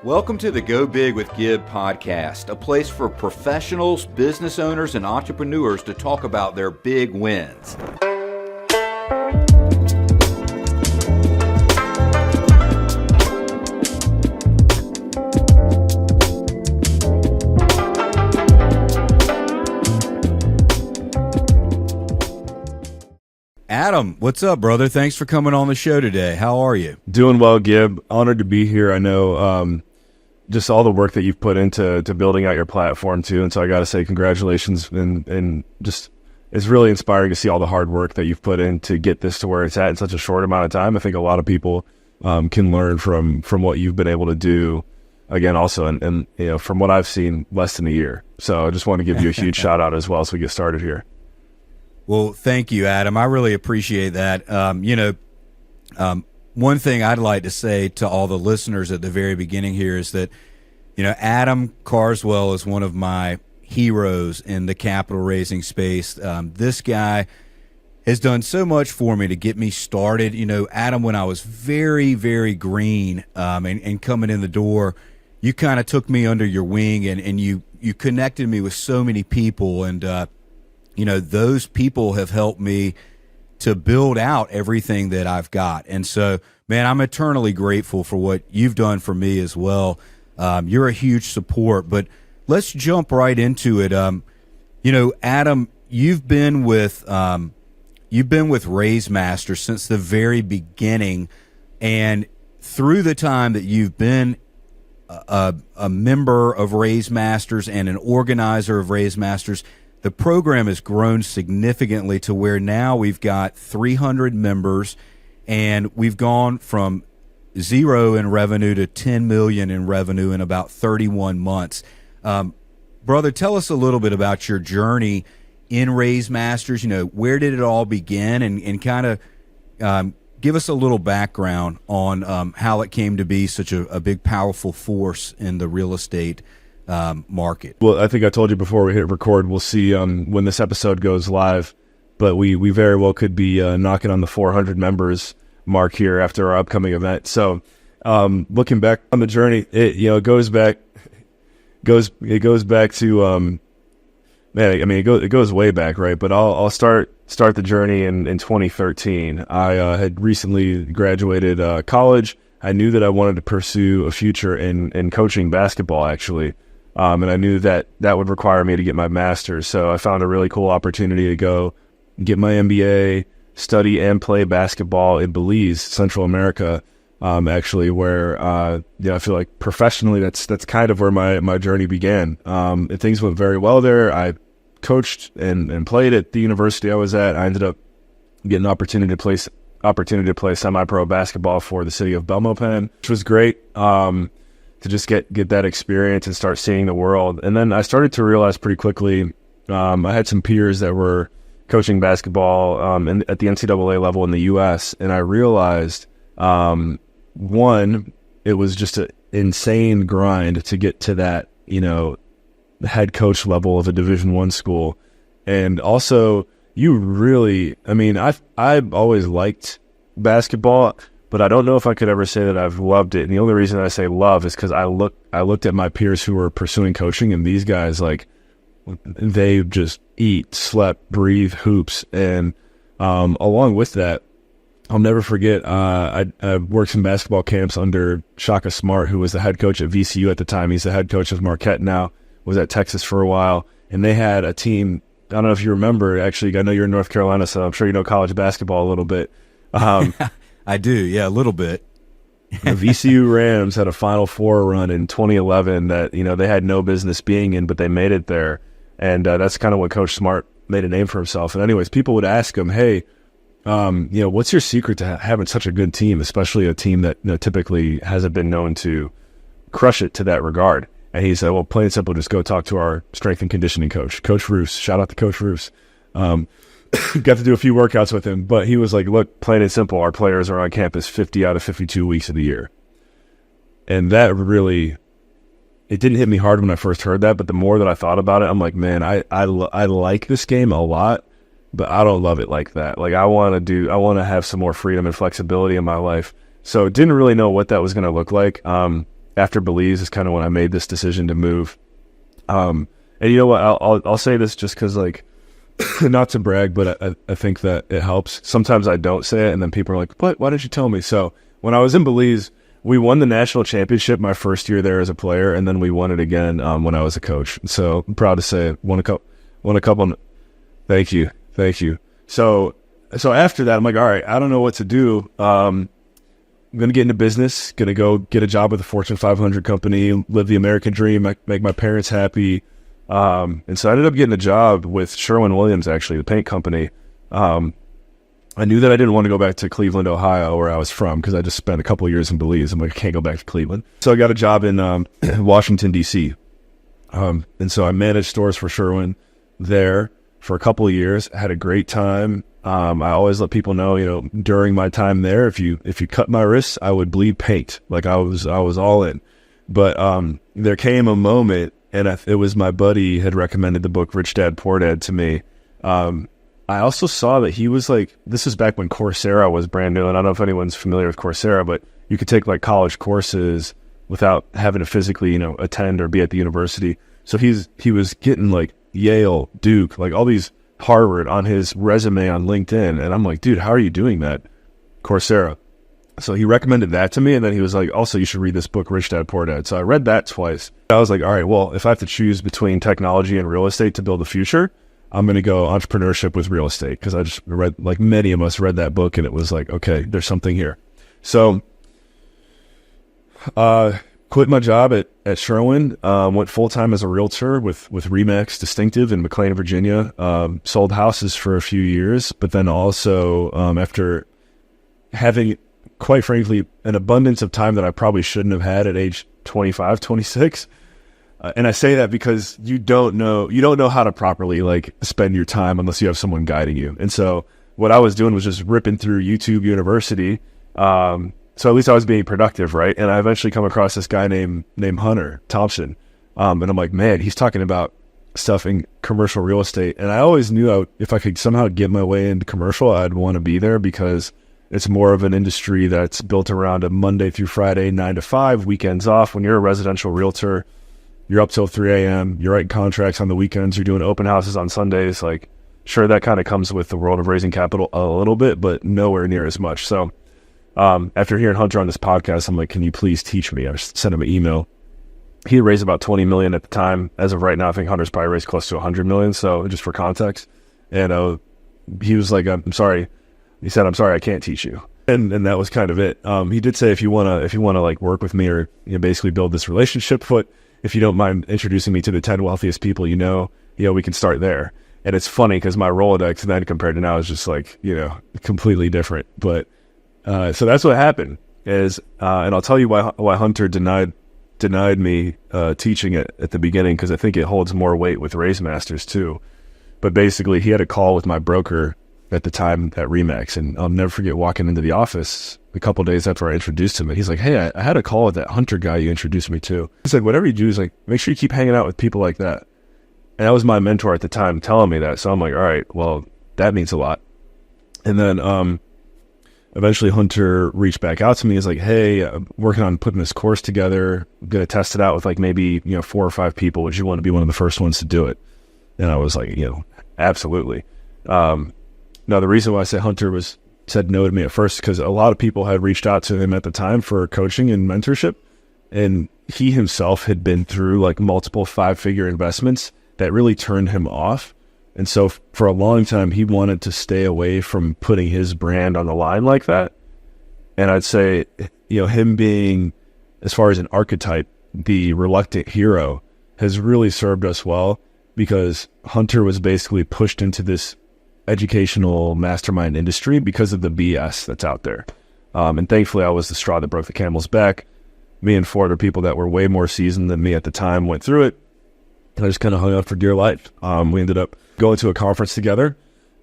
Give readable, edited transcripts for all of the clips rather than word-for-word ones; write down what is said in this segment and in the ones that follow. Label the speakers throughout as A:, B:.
A: Welcome to the Go Big with Gib podcast, a place for professionals, business owners, and entrepreneurs to talk about their big wins. Adam, what's up, brother? Thanks for coming on the show today. How are you?
B: Doing well, Gib. Honored to be here. I know just all the work that you've put into building out your platform too, and so I got to say congratulations, and just it's really inspiring to see all the hard work that you've put in to get this to where it's at in such a short amount of time. I think a lot of people can learn from what you've been able to do. Again, also, and you know, from what I've seen, less than a year. So I just want to give you a huge shout out as well as we get started here.
A: Well, thank you, Adam. I really appreciate that. One thing I'd like to say to all the listeners at the very beginning here is that, Adam Carswell is one of my heroes in the capital raising space. This guy has done so much for me to get me started. Adam, when I was very, very green and coming in the door, you kind of took me under your wing and you connected me with so many people. And, those people have helped me to build out everything that I've got. And so, man, I'm eternally grateful for what you've done for me as well. You're a huge support, but let's jump right into it. Adam, you've been with Raise Masters since the very beginning, and through the time that you've been a member of Raise Masters and an organizer of Raise Masters, the program has grown significantly to where now we've got 300 members, and we've gone from zero in revenue to 10 million in revenue in about 31 months. Brother, tell us a little bit about your journey in Raise Masters. Where did it all begin, and kind of give us a little background on how it came to be such a big, powerful force in the real estate market.
B: Well, I think I told you before we hit record, we'll see when this episode goes live, but we very well could be knocking on the 400 members mark here after our upcoming event. So looking back on the journey, it goes back to it goes way back, right? But I'll start the journey in 2013. I had recently graduated college. I knew that I wanted to pursue a future in coaching basketball, actually. And I knew that would require me to get my master's. So I found a really cool opportunity to go get my MBA, study and play basketball in Belize, Central America, actually, where I feel like professionally that's kind of where my journey began. And things went very well there. I coached and played at the university I was at. I ended up getting an opportunity to play semi-pro basketball for the city of Belmopan, which was great. To just get that experience and start seeing the world. And then I started to realize pretty quickly, I had some peers that were coaching basketball at the NCAA level in the U.S., and I realized, one, it was just an insane grind to get to that, head coach level of a Division I school. And also, I've always liked basketball, but I don't know if I could ever say that I've loved it. And the only reason I say love is because I looked at my peers who were pursuing coaching, and these guys, like, they just eat, slept, breathe hoops. And along with that, I'll never forget, I worked some basketball camps under Shaka Smart, who was the head coach at VCU at the time. He's the head coach of Marquette now, was at Texas for a while. And they had a team, I don't know if you remember, actually, I know you're in North Carolina, so I'm sure you know college basketball a little bit.
A: I do, yeah, a little bit.
B: The VCU Rams had a Final Four run in 2011 that, they had no business being in, but they made it there. And that's kind of what Coach Smart made a name for himself. And anyways, people would ask him, hey, what's your secret to having such a good team, especially a team that typically hasn't been known to crush it to that regard? And he said, well, plain and simple, just go talk to our strength and conditioning coach, Coach Roos. Shout out to Coach Roos. Got to do a few workouts with him, but he was like, look, plain and simple, our players are on campus 50 out of 52 weeks of the year. And that really, it didn't hit me hard when I first heard that, but the more that I thought about it, I'm like, man, I like this game a lot, but I don't love it like that. Like, I want to have some more freedom and flexibility in my life. So didn't really know what that was going to look like. after Belize is kind of when I made this decision to move. And you know what? I'll say this just because, like, not to brag, but I think that it helps. Sometimes I don't say it, and then people are like, "What? Why didn't you tell me?" So when I was in Belize, we won the national championship my first year there as a player, and then we won it again when I was a coach. So I'm proud to say, won a couple. Thank you. So after that, I'm like, all right, I don't know what to do. I'm going to get into business, going to go get a job with a Fortune 500 company, live the American dream, make my parents happy. And so I ended up getting a job with Sherwin-Williams, actually, the paint company. I knew that I didn't want to go back to Cleveland, Ohio, where I was from, because I just spent a couple of years in Belize. I'm like, I can't go back to Cleveland. So I got a job in Washington, D.C. And so I managed stores for Sherwin there for a couple of years. Had a great time. I always let people know, during my time there, if you cut my wrists, I would bleed paint. Like I was all in. But there came a moment, and it was my buddy had recommended the book Rich Dad Poor Dad to me. I also saw that he was like, this is back when Coursera was brand new, and I don't know if anyone's familiar with Coursera, but you could take like college courses without having to physically, attend or be at the university. So he was getting like Yale, Duke, like all these Harvard on his resume on LinkedIn. And I'm like, dude, how are you doing that? Coursera. So he recommended that to me. And then he was like, also, you should read this book, Rich Dad, Poor Dad. So I read that twice. I was like, all right, well, if I have to choose between technology and real estate to build a future, I'm going to go entrepreneurship with real estate. Cause I just read, like many of us read that book, and it was like, okay, there's something here. So, quit my job at Sherwin, went full-time as a realtor with Remax Distinctive in McLean, Virginia, sold houses for a few years, but then also, after having, quite frankly, an abundance of time that I probably shouldn't have had at age 25, 26. And I say that because you don't know how to properly like spend your time unless you have someone guiding you. And so what I was doing was just ripping through YouTube University. So at least I was being productive, right? And I eventually come across this guy named Hunter Thompson. And I'm like, man, he's talking about stuff in commercial real estate. And I always knew if I could somehow get my way into commercial, I'd want to be there, because it's more of an industry that's built around a Monday through Friday, 9 to 5, weekends off. When you're a residential realtor, you're up till 3 a.m. You're writing contracts on the weekends. You're doing open houses on Sundays. Like, sure, that kind of comes with the world of raising capital a little bit, but nowhere near as much. So after hearing Hunter on this podcast, I'm like, can you please teach me? I sent him an email. He had raised about 20 million at the time. As of right now, I think Hunter's probably raised close to 100 million. So just for context. And he was like, I'm sorry. He said, I'm sorry, I can't teach you. And that was kind of it. He did say, if you want to like work with me, or basically build this relationship, but if you don't mind introducing me to the 10 wealthiest people, we can start there. And it's funny because my Rolodex then compared to now is just like, completely different. But so that's what happened is, and I'll tell you why Hunter denied me teaching it at the beginning, because I think it holds more weight with Raise Masters too. But basically, he had a call with my broker at the time at Remax, and I'll never forget walking into the office a couple of days after I introduced him, and he's like, hey, I had a call with that Hunter guy you introduced me to. He's like, whatever you do is like, make sure you keep hanging out with people like that. And that was my mentor at the time telling me that. So I'm like, all right, well, that means a lot. And then eventually Hunter reached back out to me. He's like, hey, I'm working on putting this course together. I'm going to test it out with like maybe, 4 or 5 people. Would you want to be one of the first ones to do it? And I was like, absolutely. Now, the reason why I say Hunter said no to me at first, because a lot of people had reached out to him at the time for coaching and mentorship. And he himself had been through like multiple 5-figure investments that really turned him off. And so for a long time, he wanted to stay away from putting his brand on the line like that. And I'd say, him being, as far as an archetype, the reluctant hero has really served us well, because Hunter was basically pushed into this educational mastermind industry because of the BS that's out there. And thankfully, I was the straw that broke the camel's back. Me and 4 other people that were way more seasoned than me at the time went through it. And I just kind of hung out for dear life. We ended up going to a conference together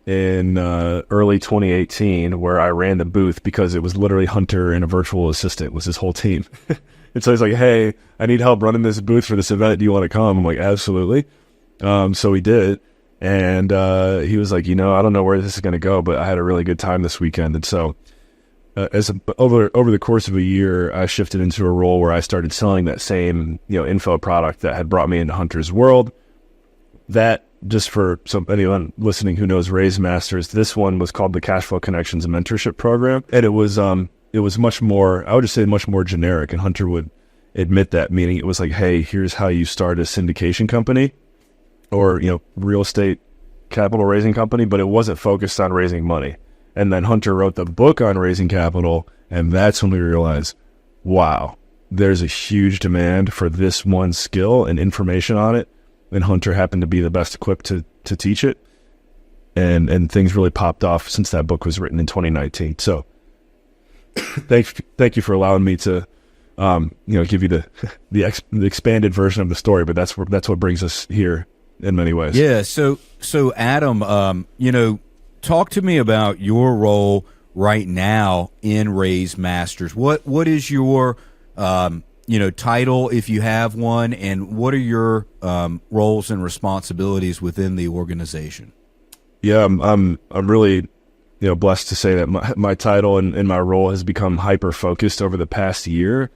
B: in early 2018 where I ran the booth, because it was literally Hunter and a virtual assistant was his whole team. And so he's like, hey, I need help running this booth for this event. Do you want to come? I'm like, absolutely. So we did. And he was like, I don't know where this is going to go, but I had a really good time this weekend. And so over the course of a year, I shifted into a role where I started selling that same, info product that had brought me into Hunter's world. That, just for anyone listening who knows Raise Masters, this one was called the Carswell Connections and Mentorship Program, and it was much more, I would just say, much more generic. And Hunter would admit that, meaning it was like, hey, here's how you start a syndication company, or real estate capital raising company, but it wasn't focused on raising money. And then Hunter wrote the book on raising capital, and that's when we realized, wow, there's a huge demand for this one skill and information on it. And Hunter happened to be the best equipped to teach it. And things really popped off since that book was written in 2019. So thank you for allowing me to give you the expanded version of the story, but that's what brings us here in many ways.
A: Yeah. So Adam, talk to me about your role right now in Raise Masters. What is your title, if you have one, and what are your roles and responsibilities within the organization?
B: Yeah, I'm really blessed to say that my title and my role has become hyper focused over the past year,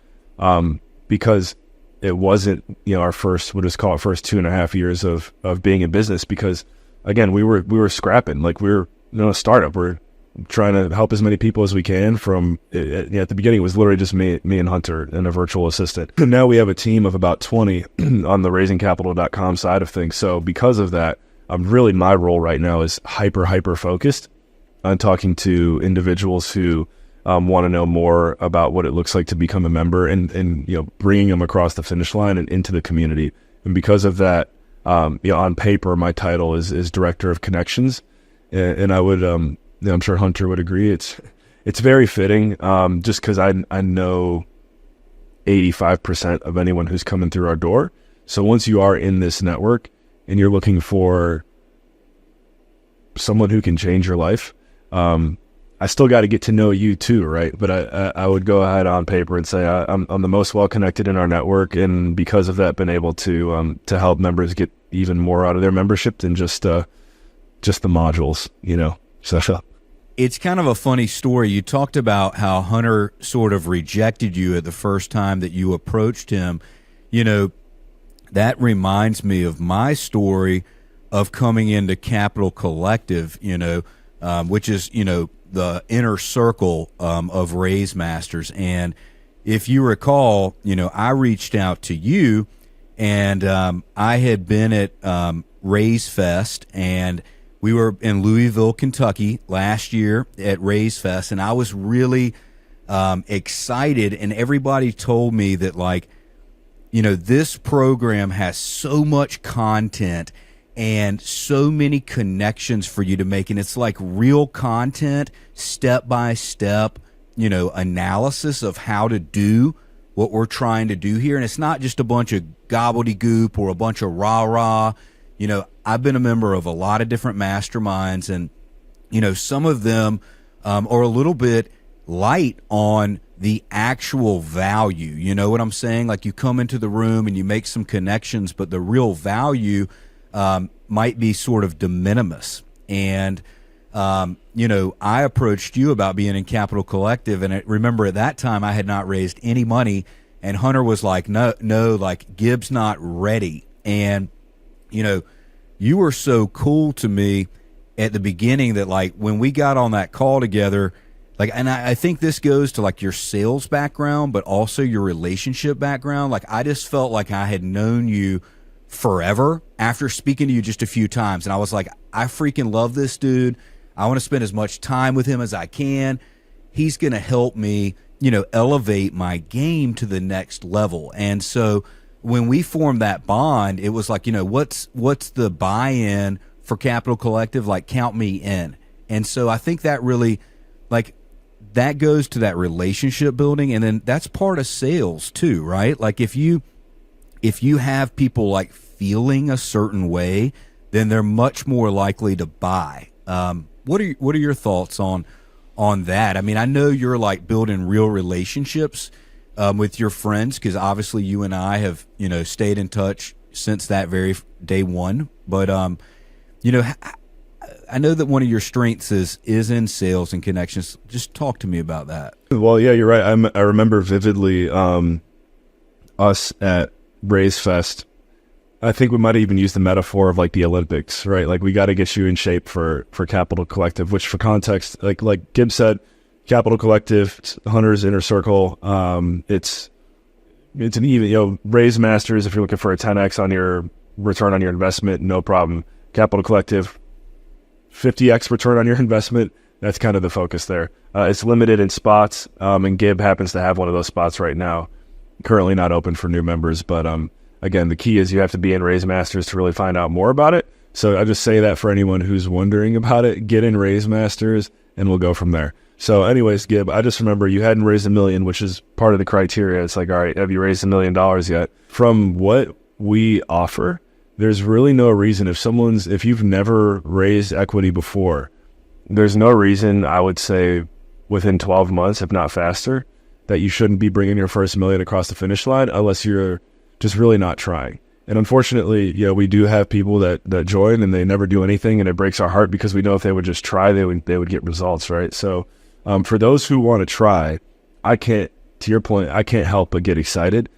B: because it wasn't our first, we'll just call it first 2.5 years of being in business, because again we were scrapping, like we were a startup. We're trying to help as many people as we can. From at the beginning, it was literally just me and Hunter and a virtual assistant. Now we have a team of about 20 on the raisingcapital.com side of things. So because of that, really my role right now is hyper focused on talking to individuals who want to know more about what it looks like to become a member, and bringing them across the finish line and into the community. And because of that, on paper, my title is Director of Connections, and I would I'm sure Hunter would agree. It's very fitting, just because I know 85% of anyone who's coming through our door. So once you are in this network and you're looking for someone who can change your life, I still got to get to know you too, right? But I would go ahead on paper and say I'm the most well connected in our network, and because of that, been able to help members get even more out of their membership than just the modules, So
A: it's kind of a funny story. You talked about how Hunter sort of rejected you at the first time that you approached him. That reminds me of my story of coming into Capital Collective, which is, the inner circle of Raise Masters. And if you recall, I reached out to you, and I had been at Raise Fest, and we were in Louisville, Kentucky last year at Raise Fest, and I was really excited, and everybody told me that, this program has so much content and so many connections for you to make, and it's like real content, step-by-step, analysis of how to do what we're trying to do here. And it's not just a bunch of gobbledygook or a bunch of rah-rah. I've been a member of a lot of different masterminds, and, some of them are a little bit light on the actual value. You know what I'm saying? Like, you come into the room and you make some connections, but the real value might be sort of de minimis. And, I approached you about being in Capital Collective, and I remember at that time I had not raised any money, and Hunter was like, no, like, Gibbs not ready. And, you were so cool to me at the beginning that, like, when we got on that call together, like, and I think this goes to, like, your sales background, but also your relationship background. Like, I just felt like I had known you forever after speaking to you just a few times. And I was like, I freaking love this dude. I want to spend as much time with him as I can. He's going to help me, elevate my game to the next level. And so when we formed that bond, it was like, what's the buy-in for Capital Collective? Like, count me in. And so I think that really, like, that goes to that relationship building. And then that's part of sales too, right? Like, if you have people, like, feeling a certain way, then they're much more likely to buy. What are your thoughts on that? I mean, I know you're, like, building real relationships with your friends, because obviously you and I have, stayed in touch since that very day one. But, I know that one of your strengths is in sales and connections. Just talk to me about that.
B: Well, yeah, you're right. I remember vividly us at Raise Fest. I think we might have even used the metaphor of like the Olympics, right? Like we got to get you in shape for Capital Collective, which for context, like Gibb said, Capital Collective, Hunter's Inner Circle. It's an even, Raise Masters, if you're looking for a 10x on your return on your investment, no problem. Capital Collective, 50x return on your investment. That's kind of the focus there. It's limited in spots, and Gibb happens to have one of those spots right now. Currently not open for new members, but again, the key is you have to be in Raise Masters to really find out more about it. So I just say that for anyone who's wondering about it, get in Raise Masters, and we'll go from there. So anyways, Gibb, I just remember you hadn't raised $1 million, which is part of the criteria. It's like, all right, have you raised $1 million yet? From what we offer, there's really no reason if you've never raised equity before, there's no reason I would say within 12 months, if not faster, that you shouldn't be bringing your first $1 million across the finish line unless you're just really not trying. And unfortunately, we do have people that join and they never do anything, and it breaks our heart because we know if they would just try, they would get results, right? So for those who want to try, to your point, I can't help but get excited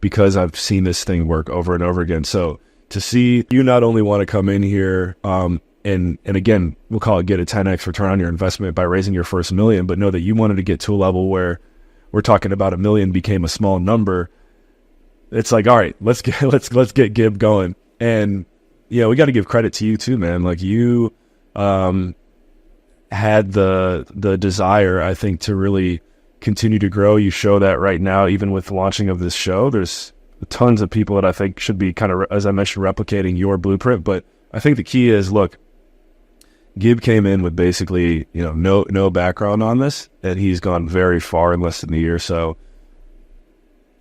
B: because I've seen this thing work over and over again. So to see you not only want to come in here and again, we'll call it get a 10x return on your investment by raising your first $1 million, but know that you wanted to get to a level where we're talking about $1 million became a small number. It's like, all right, let's get Gibb going. And we got to give credit to you too, man. Like you had the desire, I think, to really continue to grow. You show that right now, even with the launching of this show. There's tons of people that I think should be kind of, as I mentioned, replicating your blueprint. But I think the key is, look, Gibb came in with basically, no background on this, and he's gone very far in less than a year. So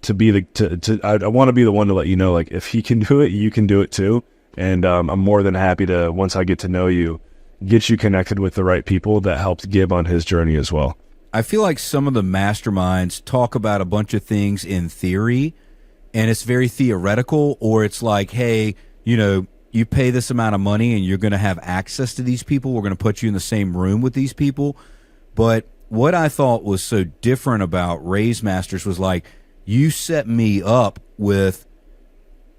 B: I want to be the one to let you know, like, if he can do it, you can do it too. And I'm more than happy to, once I get to know you, get you connected with the right people that helped Gibb on his journey as well.
A: I feel like some of the masterminds talk about a bunch of things in theory, and it's very theoretical, or it's like, hey, you pay this amount of money and you're going to have access to these people. We're going to put you in the same room with these people. But what I thought was so different about Raise Masters was like, you set me up with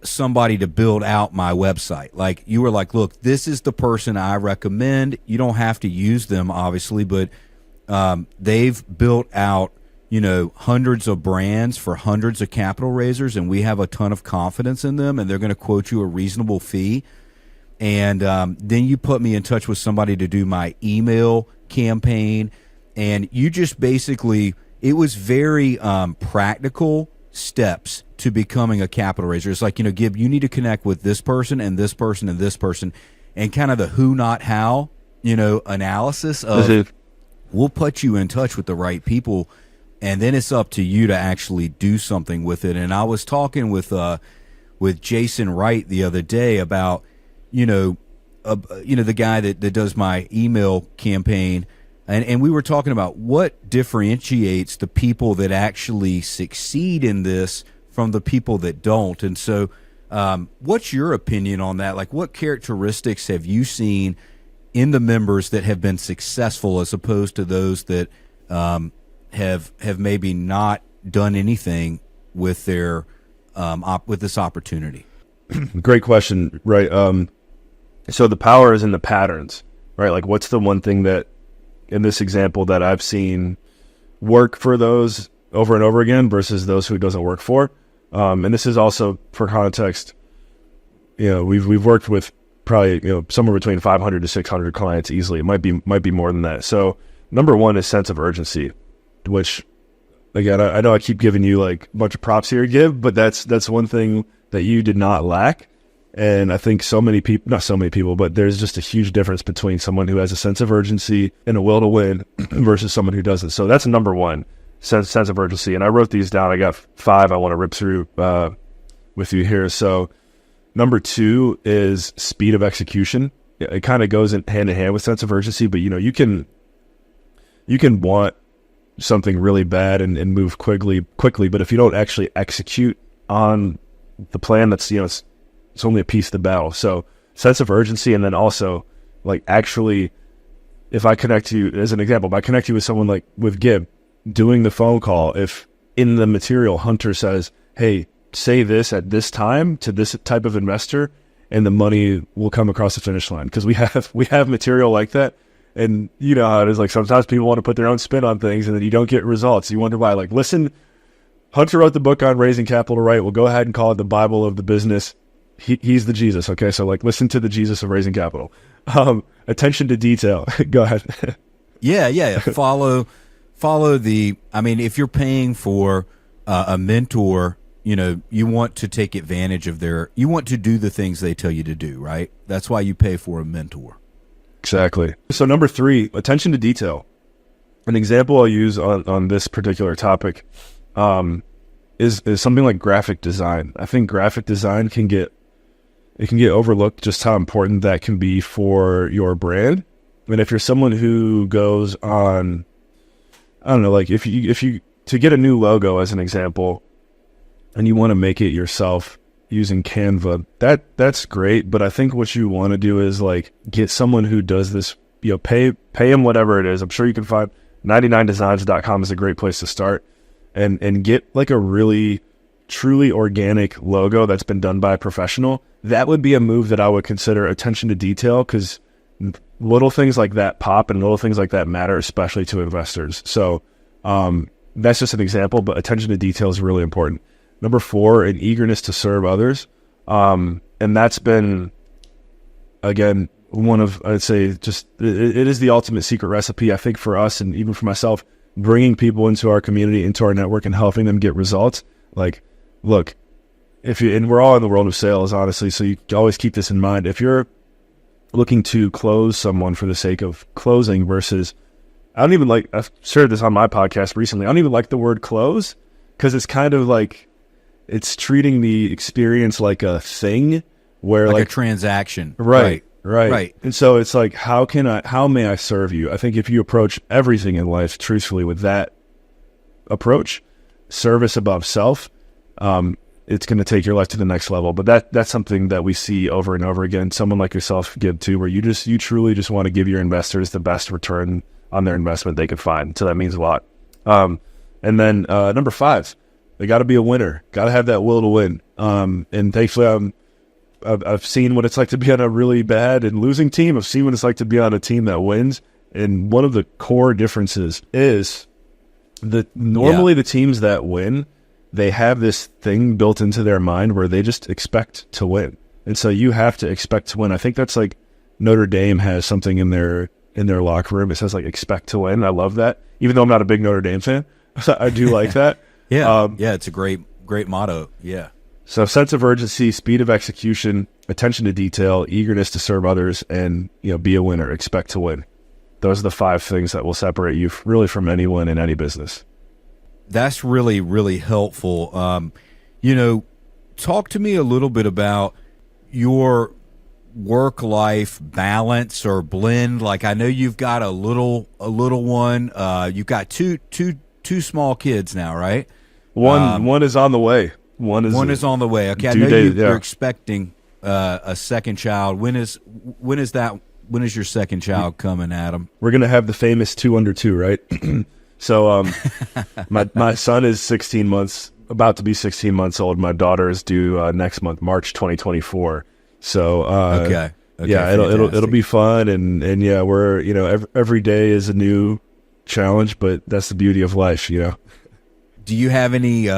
A: somebody to build out my website. Like, you were like, look, this is the person I recommend. You don't have to use them, obviously, but they've built out, hundreds of brands for hundreds of capital raisers, and we have a ton of confidence in them, and they're going to quote you a reasonable fee. And then you put me in touch with somebody to do my email campaign, and you just basically, it was very practical steps to becoming a capital raiser. It's like, Gibb, you need to connect with this person and this person and this person, and kind of the who, not how, analysis of, we'll put you in touch with the right people, and then it's up to you to actually do something with it. And I was talking with Jason Wright the other day about, the guy that does my email campaign, and we were talking about what differentiates the people that actually succeed in this from the people that don't. And so what's your opinion on that? Like, what characteristics have you seen in the members that have been successful as opposed to those that have maybe not done anything with their with this opportunity?
B: Great question, right? So the power is in the patterns, right? Like, what's the one thing that, in this example, that I've seen work for those over and over again versus those who it doesn't work for? And this is also for context. We've worked with probably somewhere between 500 to 600 clients easily. It might be more than that. So number one is sense of urgency, which, again, I know I keep giving you like a bunch of props here, Gibb, but that's one thing that you did not lack. And I think not so many people, but there's just a huge difference between someone who has a sense of urgency and a will to win versus someone who doesn't. So that's number one, sense of urgency. And I wrote these down. I got 5 I want to rip through with you here. So number 2 is speed of execution. It kind of goes hand in hand with sense of urgency, but you can want something really bad and move quickly, but if you don't actually execute on the plan, that's it's only a piece of the battle. So sense of urgency, and then also like actually, if I connect you, as an example, if I connect you with someone like with Gib, doing the phone call, if in the material Hunter says, hey, say this at this time to this type of investor, and the money will come across the finish line. Because we have material like that. And you know how it is, like sometimes people want to put their own spin on things and then you don't get results. You wonder why. Like, listen, Hunter wrote the book on raising capital right. We'll go ahead and call it the Bible of the business. He's the Jesus, okay? So like listen to the Jesus of raising capital. Attention to detail. Go ahead.
A: Yeah. Follow the, I mean, if you're paying for a mentor, you know, you want to take advantage of you want to do the things they tell you to do, right? That's why you pay for a mentor.
B: Exactly. So number 3, attention to detail. An example I'll use on this particular topic is something like graphic design. I think graphic design can get overlooked, just how important that can be for your brand. And if you're someone who goes on, I don't know, like if you to get a new logo as an example, and you want to make it yourself using Canva, that's great. But I think what you want to do is like get someone who does this, you know, pay them whatever it is. I'm sure you can find 99designs.com is a great place to start, and get like a really truly organic logo that's been done by a professional. That would be a move that I would consider attention to detail, because little things like that pop and little things like that matter, especially to investors. So that's just an example, but attention to detail is really important. Number 4, an eagerness to serve others. And that's been, again, one of, I'd say, just, it is the ultimate secret recipe, I think, for us and even for myself, bringing people into our community, into our network, and helping them get results. Like, look, and we're all in the world of sales, honestly, so you always keep this in mind. If you're looking to close someone for the sake of closing versus, I've shared this on my podcast recently, I don't even like the word close, because it's kind of like, it's treating the experience like a thing, where like
A: a transaction.
B: Right. And so it's like, how may I serve you? I think if you approach everything in life truthfully with that approach, service above self, it's going to take your life to the next level. But that's something that we see over and over again. Someone like yourself, Gib, too, where you truly just want to give your investors the best return on their investment they could find. So that means a lot. And then number 5, they got to be a winner. Got to have that will to win. And thankfully, I've seen what it's like to be on a really bad and losing team. I've seen what it's like to be on a team that wins. And one of the core differences is that normally the teams that win, they have this thing built into their mind where they just expect to win. And so you have to expect to win. I think that's like Notre Dame has something in their locker room. It says like expect to win. I love that. Even though I'm not a big Notre Dame fan, I do like that.
A: Yeah. It's a great motto. Yeah.
B: So sense of urgency, speed of execution, attention to detail, eagerness to serve others, and, be a winner, expect to win. Those are the 5 things that will separate you really from anyone in any business.
A: That's really, really helpful. Talk to me a little bit about your work-life balance or blend. Like, I know you've got a little one. You've got two small kids now, right?
B: One is on the way. One is
A: on the way. Okay, I know you're expecting a second child. When is your second child coming, Adam?
B: We're gonna have the famous 2 under 2, right? So my son is 16 months, about to be 16 months old. My daughter is due next month, March 2024. So
A: okay,
B: yeah, it'll be fun, and yeah, we're every day is a new challenge, but that's the beauty of life,
A: Do you have any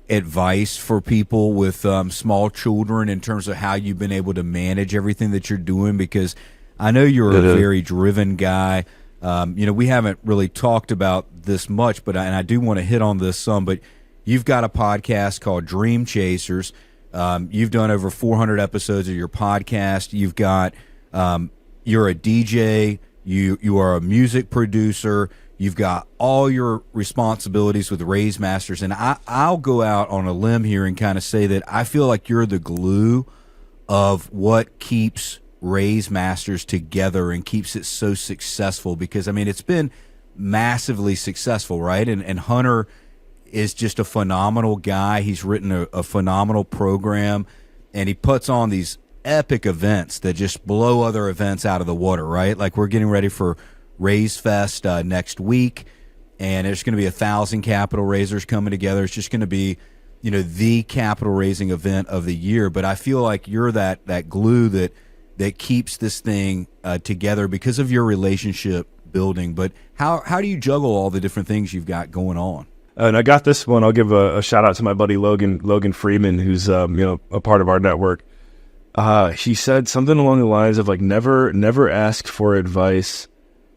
A: advice for people with small children in terms of how you've been able to manage everything that you're doing? Because I know you're a very driven guy. We haven't really talked about this much, but I do want to hit on this some. But you've got a podcast called Dream Chasers. You've done over 400 episodes of your podcast. You've got you're a DJ. You are a music producer. You've got all your responsibilities with Raise Masters, and I'll go out on a limb here and kind of say that I feel like you're the glue of what keeps Raise Masters together and keeps it so successful, because, it's been massively successful, right? And Hunter is just a phenomenal guy. He's written a phenomenal program, and he puts on these epic events that just blow other events out of the water, right? Like we're getting ready for Raise Fest next week, and there's going to be 1,000 capital raisers coming together. It's just going to be, the capital raising event of the year. But I feel like you're that glue that keeps this thing together because of your relationship building. But how do you juggle all the different things you've got going on?
B: And I got this one. I'll give a shout out to my buddy Logan Freeman, who's a part of our network. He said something along the lines of like never ask for advice.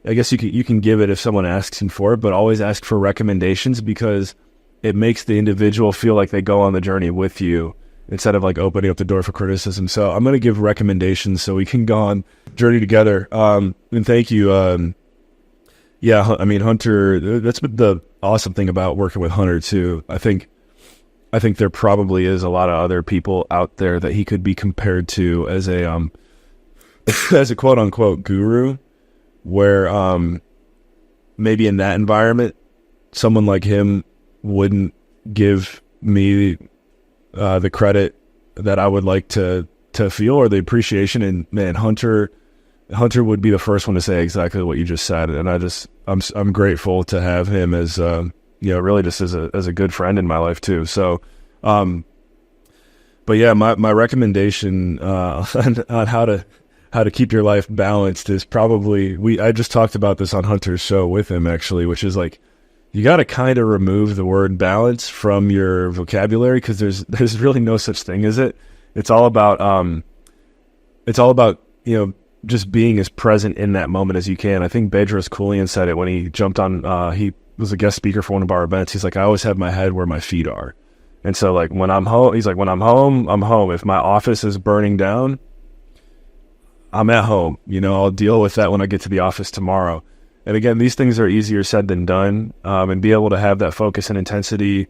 B: I guess you can give it if someone asks him for it, but always ask for recommendations, because it makes the individual feel like they go on the journey with you instead of like opening up the door for criticism. So I'm going to give recommendations so we can go on journey together. And thank you. Yeah, I mean, Hunter, that's the awesome thing about working with Hunter too. I think there probably is a lot of other people out there that he could be compared to as a as a quote unquote guru, where maybe in that environment someone like him wouldn't give me the credit that I would like to feel, or the appreciation. And man, Hunter would be the first one to say exactly what you just said, and I'm grateful to have him as really just as a good friend in my life too. So, but yeah, my recommendation on how to keep your life balanced is probably I just talked about this on Hunter's show with him actually, which is like you got to kind of remove the word balance from your vocabulary, because there's really no such thing as it. It's all about just being as present in that moment as you can. I think Bedros Keuilian said it when he jumped on, he was a guest speaker for one of our events. He's like, I always have my head where my feet are. And so like when I'm home, he's like, when I'm home, I'm home. If my office is burning down, I'm at home. I'll deal with that when I get to the office tomorrow. And again, these things are easier said than done. And be able to have that focus and intensity,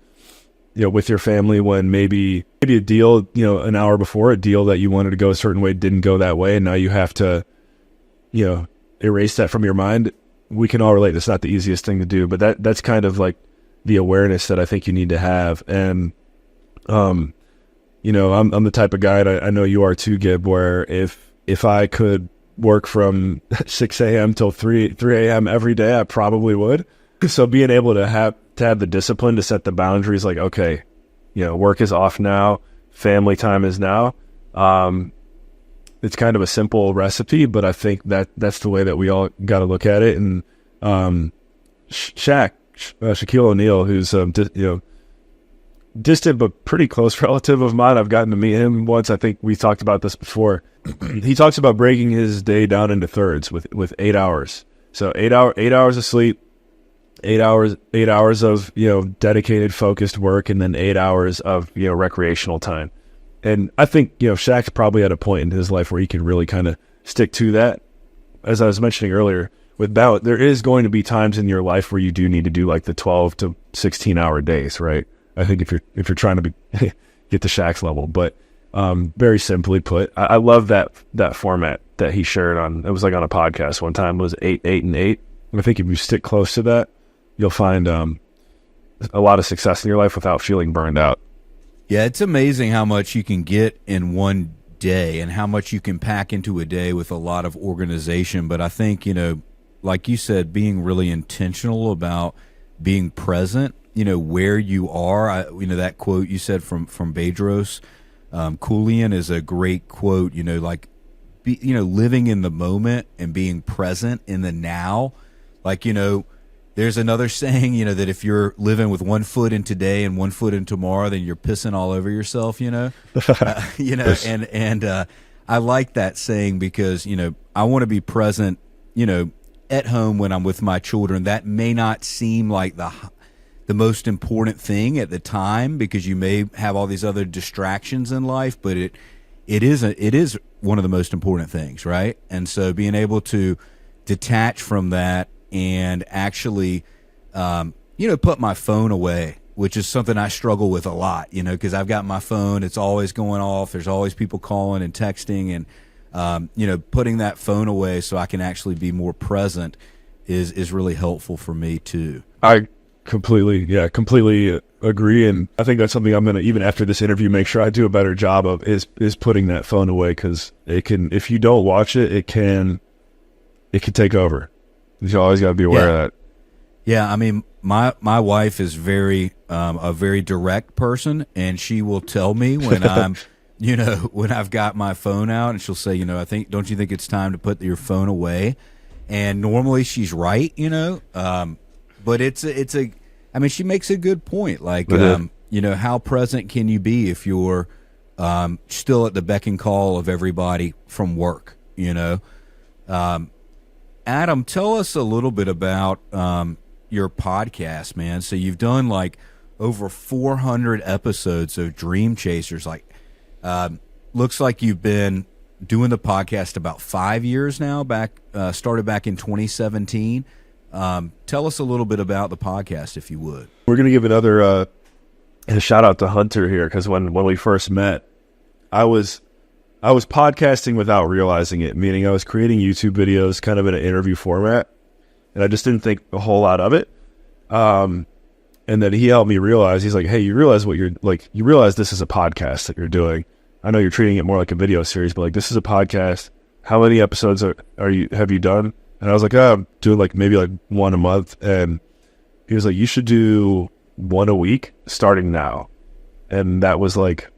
B: with your family when maybe a deal, an hour before, a deal that you wanted to go a certain way didn't go that way, and now you have to, erase that from your mind. We can all relate. It's not the easiest thing to do, but that's kind of like the awareness that I think you need to have. And, I'm the type of guy, and I know you are too, Gib, where if I could work from 6 a.m. till 3 a.m. every day, I probably would. So being able to have the discipline to set the boundaries, like, okay, work is off now, family time is now. It's kind of a simple recipe, but I think that's the way that we all got to look at it. And Shaquille O'Neal, who's distant but pretty close relative of mine, I've gotten to meet him once. I think we talked about this before. He talks about breaking his day down into thirds with 8 hours. So 8 hours of sleep, 8 hours of dedicated focused work, and then 8 hours of recreational time. And I think Shaq's probably at a point in his life where he can really kind of stick to that. As I was mentioning earlier, with balance, there is going to be times in your life where you do need to do like the 12 to 16 hour days, right? I think if you're trying to get to Shaq's level, but very simply put, I love that format that he shared on. It was like on a podcast one time. It was 8, 8, and 8. And I think if you stick close to that, you'll find a lot of success in your life without feeling burned out.
A: Yeah, it's amazing how much you can get in one day and how much you can pack into a day with a lot of organization. But I think, like you said, being really intentional about being present, where you are. That quote you said from Bedros Keuilian is a great quote, living in the moment and being present in the now. Like, there's another saying, that if you're living with 1 foot in today and 1 foot in tomorrow, then you're pissing all over yourself, and I like that saying because, I want to be present, at home when I'm with my children. That may not seem like the most important thing at the time because you may have all these other distractions in life, but it is one of the most important things, right? And so being able to detach from that and actually, put my phone away, which is something I struggle with a lot, because I've got my phone, it's always going off. There's always people calling and texting, and, putting that phone away so I can actually be more present is really helpful for me too.
B: I completely agree. And I think that's something I'm going to, even after this interview, make sure I do a better job of is putting that phone away, because it can, if you don't watch it, it can take over. You always got to be aware of that.
A: Yeah, I mean, my wife is a very direct person, and she will tell me when I'm, when I've got my phone out, and she'll say, don't you think it's time to put your phone away? And normally she's right, but she makes a good point. Like, how present can you be if you're still at the beck and call of everybody from work, Adam, tell us a little bit about your podcast, man. So you've done like over 400 episodes of Dream Chasers. Like, looks like you've been doing the podcast about 5 years now. Started back in 2017. Tell us a little bit about the podcast, if you would.
B: We're gonna give another a shout out to Hunter here, because when we first met, I was podcasting without realizing it, meaning I was creating YouTube videos kind of in an interview format, and I just didn't think a whole lot of it. And then he helped me realize, he's like, hey, you realize you realize this is a podcast that you're doing. I know you're treating it more like a video series, but like, this is a podcast. How many episodes have you done? And I was like, I'm doing like maybe like one a month. And he was like, you should do one a week starting now. And that was like,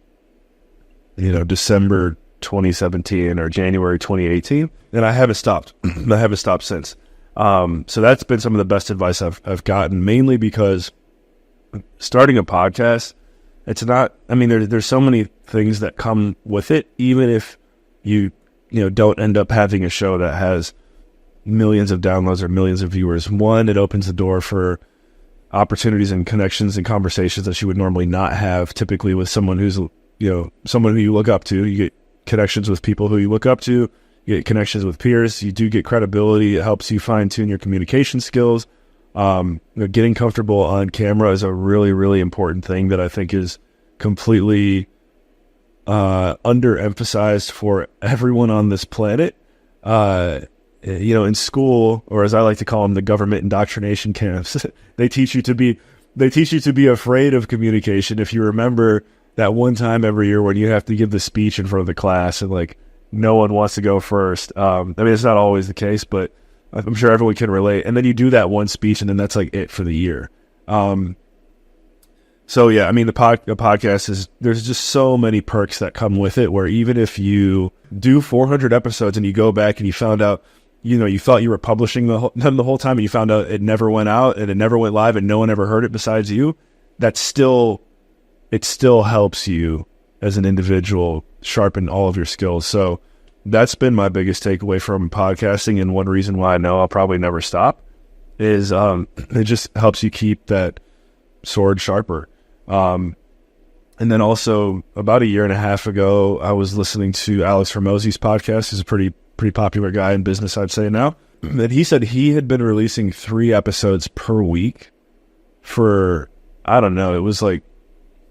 B: December 2017 or January 2018. And I haven't stopped. I haven't stopped since. So that's been some of the best advice I've gotten, mainly because starting a podcast, it's not, there's so many things that come with it, even if you don't end up having a show that has millions of downloads or millions of viewers. One, it opens the door for opportunities and connections and conversations that you would normally not have typically with someone who's, someone who you look up to. You get connections with people who you look up to, you get connections with peers, you do get credibility. It helps you fine tune your communication skills. Getting comfortable on camera is a really, really important thing that I think is completely underemphasized for everyone on this planet. In school, or as I like to call them, the government indoctrination camps, they teach you to be afraid of communication. If you remember that one time every year when you have to give the speech in front of the class and like no one wants to go first. It's not always the case, but I'm sure everyone can relate. And then you do that one speech, and then that's like it for the year. The podcast is, there's just so many perks that come with it, where even if you do 400 episodes and you go back and you found out, you thought you were publishing the whole time, and you found out it never went out and it never went live and no one ever heard it besides you, it still helps you as an individual sharpen all of your skills. So that's been my biggest takeaway from podcasting, and one reason why I know I'll probably never stop is it just helps you keep that sword sharper. And then also about a year and a half ago, I was listening to Alex Hormozi's podcast. He's a pretty popular guy in business, I'd say now. And he said he had been releasing 3 episodes per week for, I don't know, it was like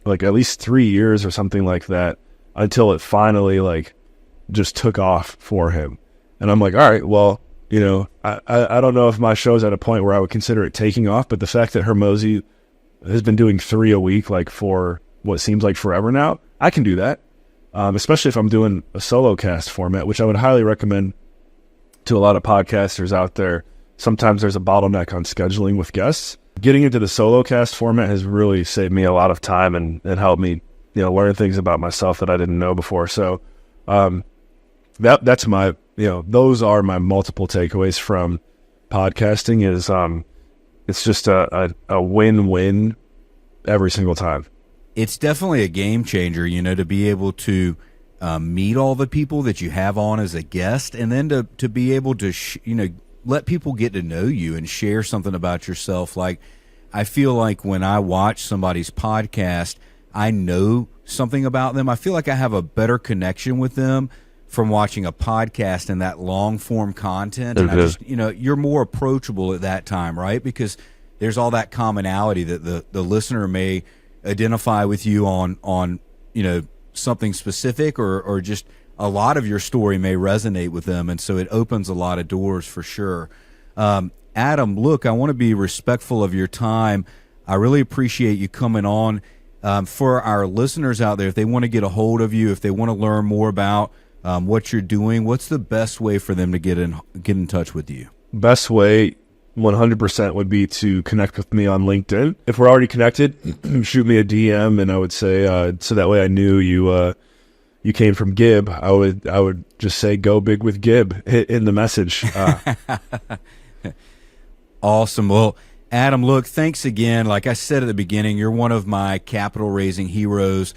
B: at least 3 years or something like that, until it finally like just took off for him. And I'm like, all right, well, I don't know if my show's at a point where I would consider it taking off, but the fact that Hormozi has been doing 3 a week, like for what seems like forever now, I can do that. Especially if I'm doing a solo cast format, which I would highly recommend to a lot of podcasters out there. Sometimes there's a bottleneck on scheduling with guests. Getting into the solo cast format has really saved me a lot of time and helped me, learn things about myself that I didn't know before. So, that's my, those are my multiple takeaways from podcasting is, it's just a win-win every single time.
A: It's definitely a game changer, to be able to meet all the people that you have on as a guest, and then to be able to, let people get to know you and share something about yourself. Like, I feel like when I watch somebody's podcast, I know something about them. I feel like I have a better connection with them from watching a podcast and that long form content. And I just, you're more approachable at that time, right? Because there's all that commonality that the listener may identify with you on something specific, or just a lot of your story may resonate with them. And so it opens a lot of doors for sure. Adam, look, I want to be respectful of your time. I really appreciate you coming on. For our listeners out there, if they want to get a hold of you, if they want to learn more about what you're doing, what's the best way for them to get in touch with you?
B: Best way, 100%, would be to connect with me on LinkedIn. If we're already connected, shoot me a DM, and I would say, so that way I knew you came from Gib. I would just say, "Go big with Gib" in the message.
A: Awesome. Well, Adam, look, thanks again. Like I said at the beginning, you're one of my capital raising heroes.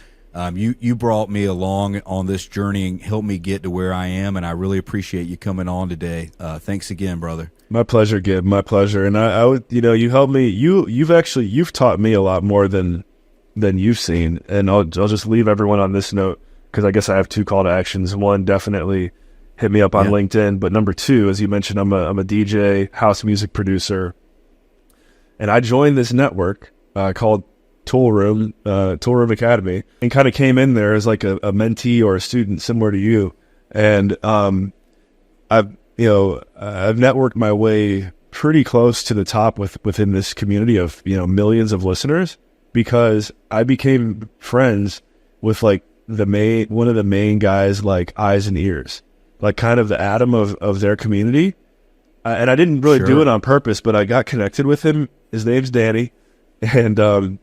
A: You brought me along on this journey and helped me get to where I am, and I really appreciate you coming on today. Thanks again, brother.
B: My pleasure, Gib. My pleasure. And I would, you helped me. You've taught me a lot more than you've seen. And I'll just leave everyone on this note, because I guess I have 2 call to actions. One, definitely hit me up on LinkedIn. But number 2, as you mentioned, I'm a DJ, house music producer, and I joined this network called Tool Room Academy, and kind of came in there as like a mentee or a student similar to you. And I've networked my way pretty close to the top within this community of millions of listeners, because I became friends with like one of the main guys, like eyes and ears, like kind of the Adam of their community. And I didn't really do it on purpose, but I got connected with him. His name's Danny, and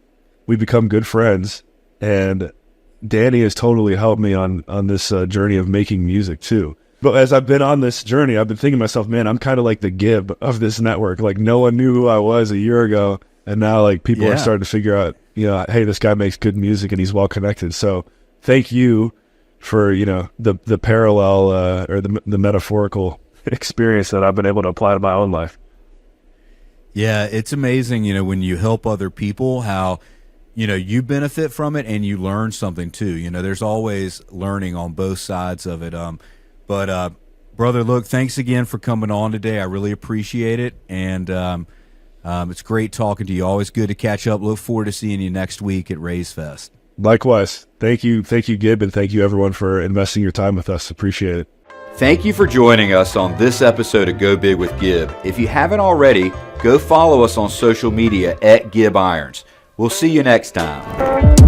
B: we become good friends. And Danny has totally helped me on this journey of making music too. But as I've been on this journey, I've been thinking to myself, man, I'm kind of like the Gib of this network. Like, no one knew who I was a year ago, and now like people are starting to figure out, hey, this guy makes good music and he's well connected. So thank you for the parallel or the metaphorical experience that I've been able to apply to my own life.
A: Yeah, it's amazing, when you help other people, how, you benefit from it and you learn something too. There's always learning on both sides of it. But brother, look, thanks again for coming on today. I really appreciate it. And it's great talking to you. Always good to catch up. Look forward to seeing you next week at Raise Fest.
B: Likewise. Thank you, Gib, and thank you everyone for investing your time with us. Appreciate it.
A: Thank you for joining us on this episode of Go Big with Gib. If you haven't already, go follow us on social media at Gib Irons. We'll see you next time.